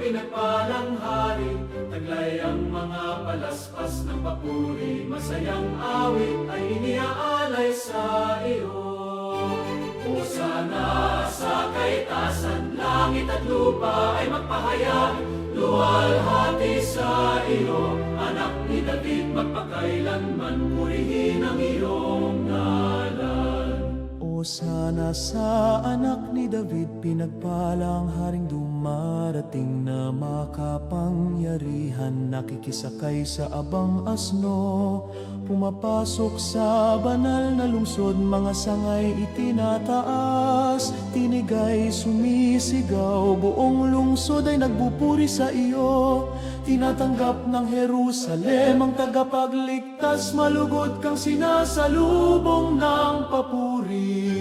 pinagpalang hari, taglay ang mga palaspas ng papuri, masayang awit ay iniaalay sa iyo. Hosana sa kaitasan, langit at lupa ay magpahayag, luwalhati sa iyo, anak ni David, magpakailanman purihin ang iyong ngalan. Hosana sa anak ni David, pinagpalang haring dumarating na makapangyarihan, nakikisakay sa abang asno, pumapasok sa banal na lungsod, mga sangay itinataas, tinigay sumisigaw, buong lungsod ay nagbupuri sa iyo. Tinatanggap ng Jerusalem ang tagapagligtas, malugod kang sinasalubong ng papuri.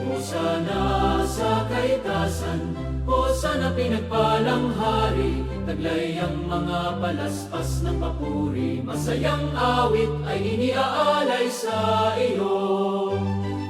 Hosana sa kaitasan, Hosana pinagpalang hari, taglay ang mga palaspas ng papuri, masayang awit ay iniaalay sa iyo.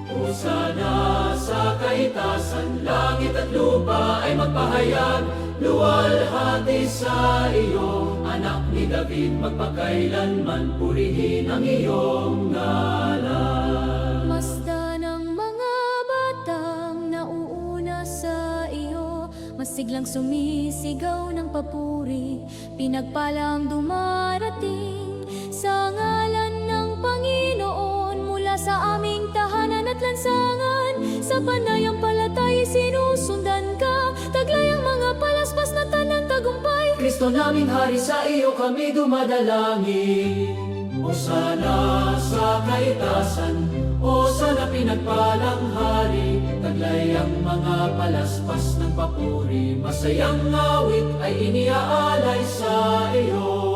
Hosana sa kaitasan, langit at lupa ay magpahayag, luwalhati sa iyo, anak ni David, magpakailanman purihin ang iyong ngalan. Masdan ang mga batang nauuna sa iyo, masiglang sumisigaw ng papuri, pinagpalang dumarating sa ngalan ng Panginoon. Mula sa aming tahanan at lansangan, sa panayang palatay sinusundan ka, taglay ang mga palaspas na tanang tagumpay. Kristo naming hari, sa iyo kami dumadalangin. Hosana sa kaitasan, Hosana pinagpalang hari, taglay ang mga palaspas ng papuri, masayang awit ay iniaalay sa iyo.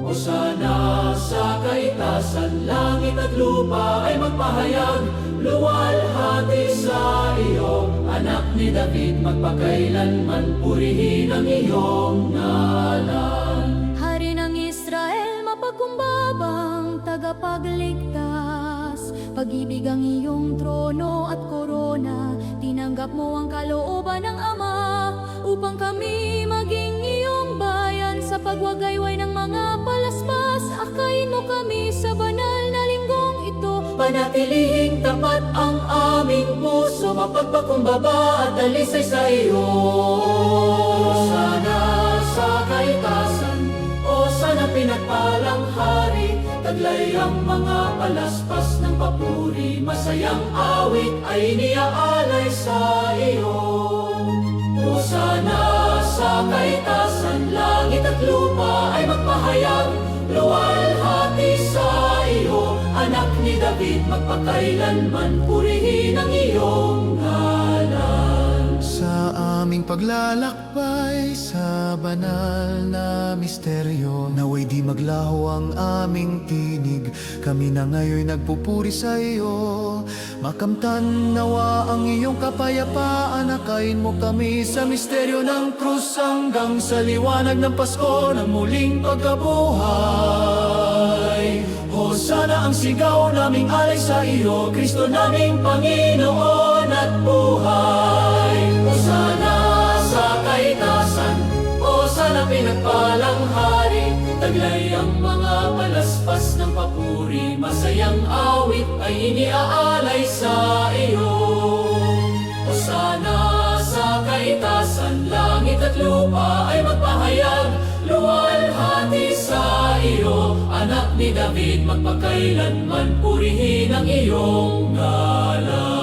Hosana sa kaitasan, langit at lupa ay magpahayag, luwalhati sa iyo, anak ni David, magpakailanman purihin ang iyong ngalan. Hari ng Israel, mapagkumbabang tagapagligtas, pag-ibig ang iyong trono at korona, tinanggap mo ang kalooban ng Ama, upang kami maging iyong bayan. Sa pagwagayway ng mga palaspas, akayin mo kami sa banal na linggong ito. Panatilihing tapat ang aming puso, mapagpakumbaba at alisay sa iyo. Hosana sa kaitasan, Hosana pinagpalang hari, taglay ang mga palaspas ng papuri, masayang awit ay iniaalay sa iyo. Hosana sa kaitasan, langit at lupa ay magpahayag, luwalhati sa iyo, anak ni David, magpakailanman purihin ang iyong ngalan. Sa aming paglalakbay sa banal na misteryo, naway di maglaho ang aming tinig, kami na ngayon nagpupuri sa iyo. Makamtan nawa ang iyong kapayapaan, akayin mo kami sa misteryo ng krus, hanggang sa liwanag ng Pasko ng muling pagkabuhay. Hosana ang sigaw naming alay sa iyo, Kristo naming Panginoon at buhay. Hosana sa kaitasan, Hosana pinagpalang hari, taglay ang mga palaspas ng papuri, masayang awit ay iniaalay sa iyo. Hosana sa kaitasan, langit at lupa ay magpahayag, luwalhati sa iyo, anak ni David, magpakailanman purihin ang iyong ngalan.